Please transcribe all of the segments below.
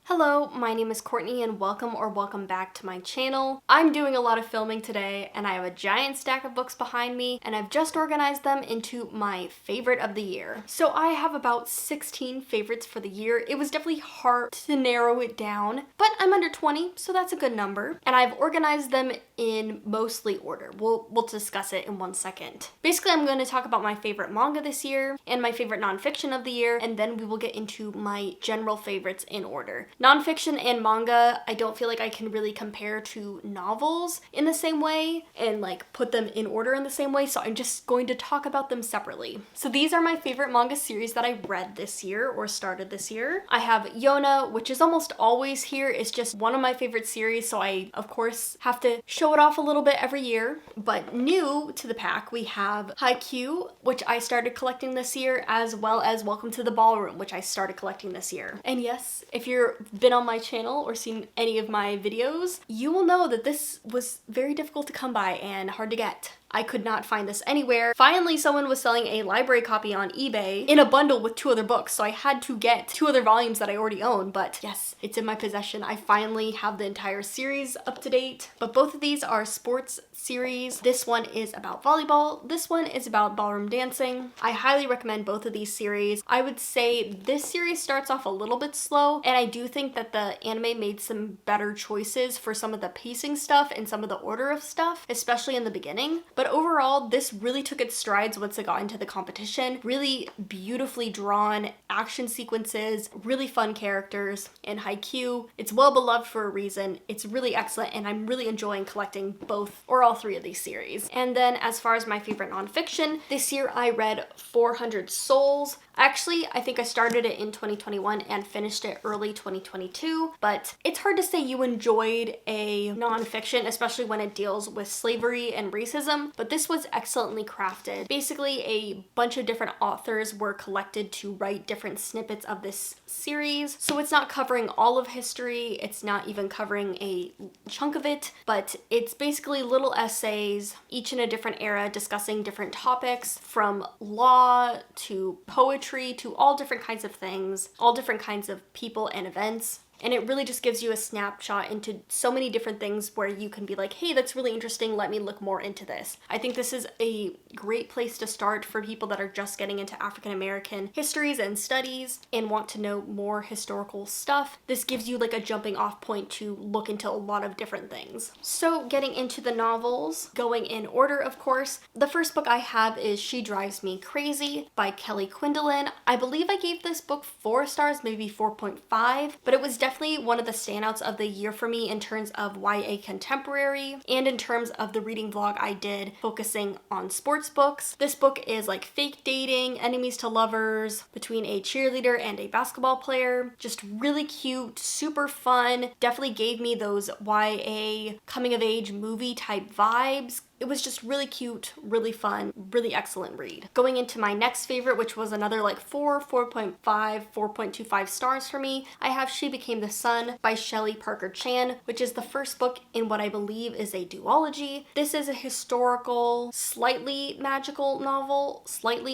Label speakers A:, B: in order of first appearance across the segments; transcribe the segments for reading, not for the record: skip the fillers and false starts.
A: Hello, my name is Courtney and welcome back to my channel. I'm doing a lot of filming today and I have a giant stack of books behind me and I've just organized them into my favorite of the year. So I have about 16 favorites for the year. It was definitely hard to narrow it down, but I'm under 20, so that's a good number. And I've organized them in mostly order. We'll discuss it in one second. Basically, I'm going to talk about my favorite manga this year and my favorite nonfiction of the year, and then we will get into my general favorites in order. Nonfiction and manga, I don't feel like I can really compare to novels in the same way and like put them in order in the same way, so I'm just going to talk about them separately. So these are my favorite manga series that I read this year or started this year. I have Yona, which is almost always here. It's just one of my favorite series, so I of course have to show it off a little bit every year. But new to the pack, we have Haikyu, which I started collecting this year, as well as Welcome to the Ballroom, which I started collecting this year. And yes, if you've been on my channel or seen any of my videos, you will know that this was very difficult to come by and hard to get. I could not find this anywhere. Finally, someone was selling a library copy on eBay in a bundle with 2 other books, so I had to get 2 other volumes that I already own, but yes, it's in my possession. I finally have the entire series up to date, but both of these are sports series. This one is about volleyball. This one is about ballroom dancing. I highly recommend both of these series. I would say this series starts off a little bit slow, and I do think that the anime made some better choices for some of the pacing stuff and some of the order of stuff, especially in the beginning. But overall, this really took its strides once it got into the competition. Really beautifully drawn action sequences, really fun characters, and Haikyu. It's well beloved for a reason. It's really excellent, and I'm really enjoying collecting both or all 3 of these series. And then as far as my favorite nonfiction, this year I read 400 Souls. Actually, I think I started it in 2021 and finished it early 2022, but it's hard to say you enjoyed a nonfiction, especially when it deals with slavery and racism, but this was excellently crafted. Basically, a bunch of different authors were collected to write different snippets of this series, so it's not covering all of history, it's not even covering a chunk of it, but it's basically little essays, each in a different era, discussing different topics, from law to poetry to all different kinds of things, all different kinds of people and events. And it really just gives you a snapshot into so many different things where you can be like, hey, that's really interesting, let me look more into this. I think this is a great place to start for people that are just getting into African American histories and studies and want to know more historical stuff. This gives you like a jumping off point to look into a lot of different things. So getting into the novels, going in order of course, the first book I have is She Drives Me Crazy by Kelly Quinlan. I believe I gave this book 4 stars, maybe 4.5, but it was definitely one of the standouts of the year for me in terms of YA contemporary and in terms of the reading vlog I did focusing on sports books. This book is like fake dating, enemies to lovers, between a cheerleader and a basketball player. Just really cute, super fun. Definitely gave me those YA coming of age movie type vibes. It was just really cute, really fun, really excellent read. Going into my next favorite, which was another like 4.5, 4.25 stars for me, I have She Became the Sun by Shelley Parker Chan, which is the first book in what I believe is a duology. This is a historical, slightly magical novel,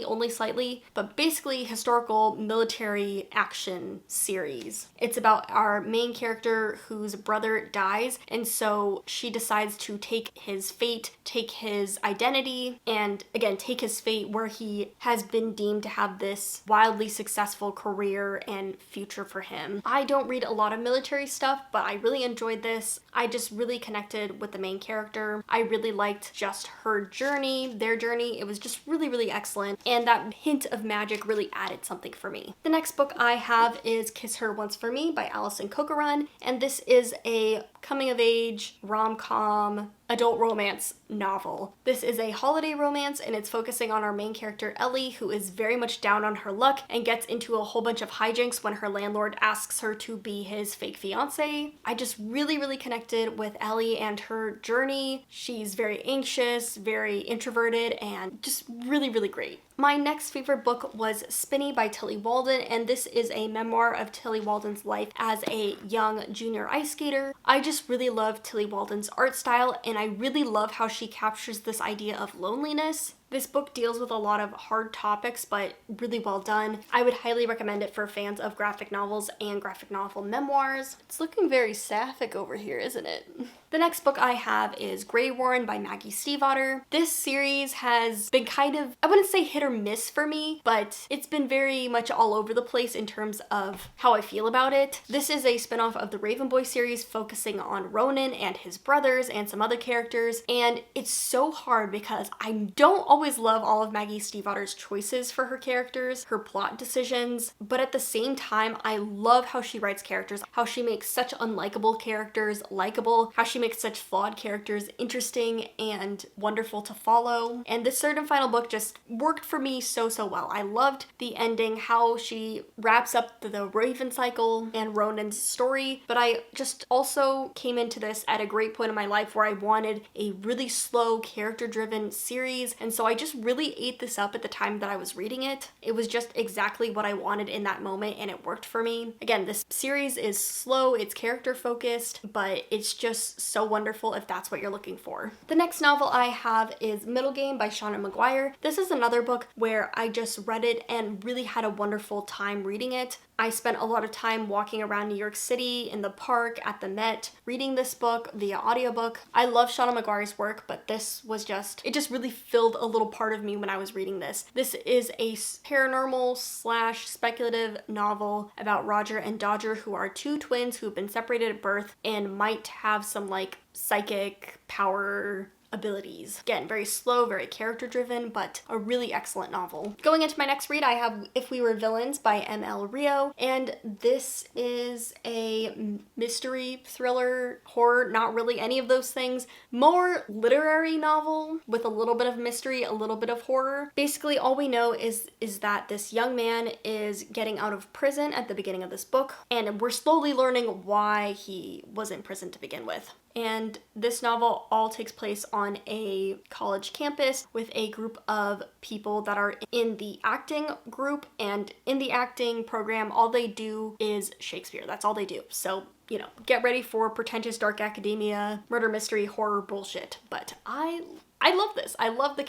A: only slightly, but basically historical military action series. It's about our main character whose brother dies, and so she decides to take his fate, take his identity, and again take his fate where he has been deemed to have this wildly successful career and future for him. I don't read a lot of military stuff, but I really enjoyed this. I just really connected with the main character. I really liked just her journey, their journey. It was just really excellent, and that hint of magic really added something for me. The next book I have is Kiss Her Once for Me by Alison Corcoran, and this is a coming of age rom-com adult romance novel. This is a holiday romance and it's focusing on our main character Ellie, who is very much down on her luck and gets into a whole bunch of hijinks when her landlord asks her to be his fake fiance. I just really connected with Ellie and her journey. She's very anxious, very introverted, and just really great. My next favorite book was Spinny by Tilly Walden, and this is a memoir of Tilly Walden's life as a young junior ice skater. I just really love Tilly Walden's art style, and I really love how she captures this idea of loneliness This book deals with a lot of hard topics, but really well done. I would highly recommend it for fans of graphic novels and graphic novel memoirs. It's looking very sapphic over here, isn't it? The next book I have is Greywarren by Maggie Stiefvater. This series has been kind of, I wouldn't say hit or miss for me, but it's been very much all over the place in terms of how I feel about it. This is a spinoff of the Raven Boy series focusing on Ronan and his brothers and some other characters, and it's so hard because I don't always love all of Maggie Stiefvater's choices for her characters, her plot decisions, but at the same time, I love how she writes characters, how she makes such unlikable characters likable, how she makes such flawed characters interesting and wonderful to follow. And this third and final book just worked for me so well. I loved the ending, how she wraps up the Raven cycle and Ronan's story, but I just also came into this at a great point in my life where I wanted a really slow, character-driven series, and so I just really ate this up at the time that I was reading it. It was just exactly what I wanted in that moment, and it worked for me. Again, this series is slow, it's character-focused, but it's just so wonderful if that's what you're looking for. The next novel I have is Middlegame by Shauna Maguire. This is another book where I just read it and really had a wonderful time reading it. I spent a lot of time walking around New York City, in the park, at the Met, reading this book via audiobook. I love Shauna Maguire's work, but this was it just really filled a little part of me when I was reading this. This is a paranormal / speculative novel about Roger and Dodger, who are two twins who have been separated at birth and might have some like psychic power abilities. Again, very slow, very character driven, but a really excellent novel. Going into my next read, I have If We Were Villains by M.L. Rio, and this is a mystery, thriller, horror, not really any of those things, more literary novel with a little bit of mystery, a little bit of horror. Basically, all we know is that this young man is getting out of prison at the beginning of this book, and we're slowly learning why he was in prison to begin with. And this novel all takes place on a college campus with a group of people that are in the acting group, and in the acting program, all they do is Shakespeare. That's all they do. So, you know, get ready for pretentious dark academia, murder mystery, horror bullshit. But I love this. I love the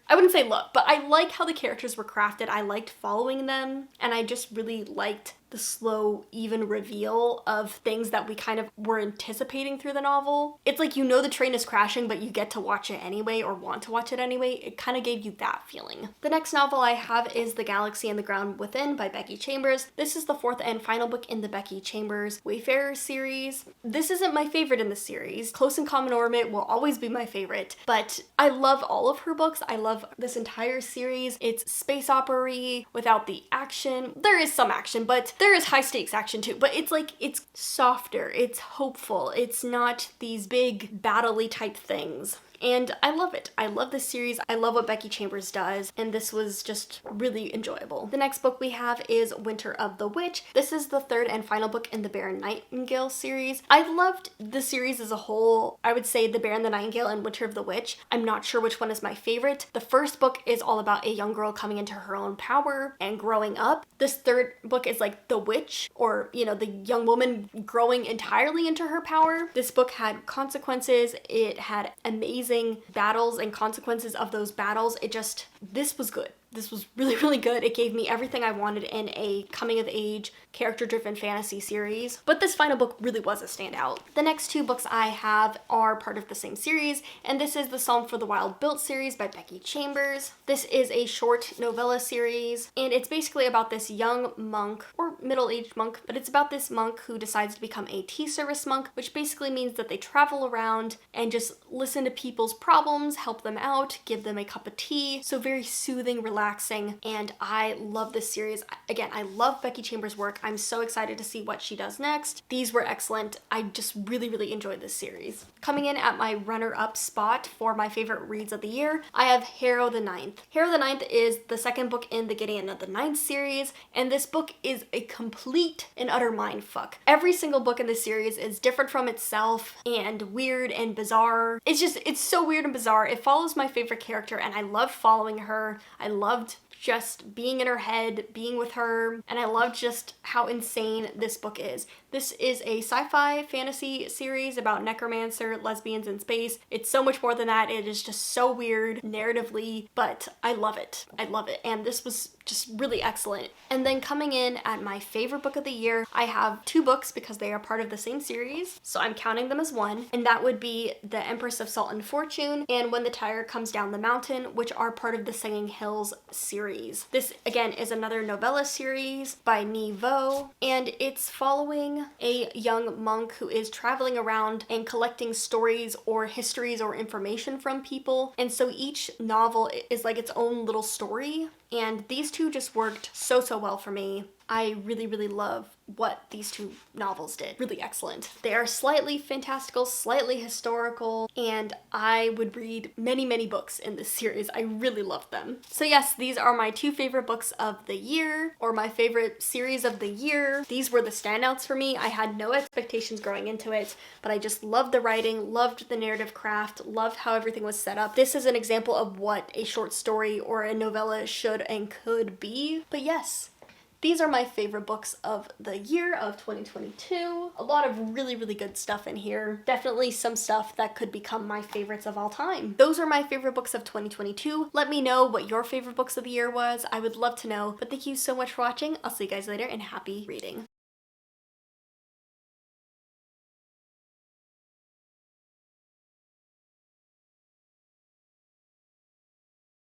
A: I wouldn't say love, but I like how the characters were crafted. I liked following them, and I just really liked the slow, even reveal of things that we kind of were anticipating through the novel. It's like, you know, the train is crashing, but you get to watch it anyway, or want to watch it anyway. It kind of gave you that feeling. The next novel I have is The Galaxy and the Ground Within by Becky Chambers. This is the fourth and final book in the Becky Chambers Wayfarer series. This isn't my favorite in the series. Close and Common Orbit will always be my favorite, but I love all of her books. I love this entire series. It's space opera-y without the action. There is some action, but there is high stakes action too, but it's softer, it's hopeful, it's not these big battle-y type things. And I love it. I love this series. I love what Becky Chambers does, and this was just really enjoyable. The next book we have is Winter of the Witch. This is the third and final book in the Bear and Nightingale series. I loved the series as a whole. I would say The Bear and the Nightingale and Winter of the Witch. I'm not sure which one is my favorite. The first book is all about a young girl coming into her own power and growing up. This third book is like the witch, or, you know, the young woman growing entirely into her power. This book had consequences. It had amazing battles and consequences of those battles. This was good. This was really good. It gave me everything I wanted in a coming of age, character-driven fantasy series. But this final book really was a standout. The next two books I have are part of the same series, and this is the Psalm for the Wild Built series by Becky Chambers. This is a short novella series, and it's basically about this young monk, or middle-aged monk, but it's about this monk who decides to become a tea service monk, which basically means that they travel around and just listen to people's problems, help them out, give them a cup of tea. So very soothing, relaxing, and I love this series. Again, I love Becky Chambers' work. I'm so excited to see what she does next. These were excellent. I just really enjoyed this series. Coming in at my runner-up spot for my favorite reads of the year, I have Harrow the Ninth. Harrow the Ninth is the second book in the Gideon of the Ninth series, and this book is a complete and utter mindfuck. Every single book in this series is different from itself and weird and bizarre. It's so weird and bizarre. It follows my favorite character, and I loved following her. I loved just being in her head, being with her, and I love just how insane this book is. This is a sci-fi fantasy series about necromancer, lesbians in space. It's so much more than that. It is just so weird narratively, but I love it. I love it. And this was just really excellent. And then coming in at my favorite book of the year, I have two books because they are part of the same series, so I'm counting them as one, and that would be The Empress of Salt and Fortune and When the Tiger Comes Down the Mountain, which are part of the Singing Hills series. This, again, is another novella series by Ni Vo, and it's following a young monk who is traveling around and collecting stories or histories or information from people, and so each novel is like its own little story, and these two just worked so well for me. I really love what these two novels did. Really excellent. They are slightly fantastical, slightly historical, and I would read many books in this series. I really love them. So yes, these are my two favorite books of the year, or my favorite series of the year. These were the standouts for me. I had no expectations going into it, but I just loved the writing, loved the narrative craft, loved how everything was set up. This is an example of what a short story or a novella should and could be. But yes, these are my favorite books of the year of 2022. A lot of really good stuff in here. Definitely some stuff that could become my favorites of all time. Those are my favorite books of 2022. Let me know what your favorite books of the year was. I would love to know. But thank you so much for watching. I'll see you guys later and happy reading.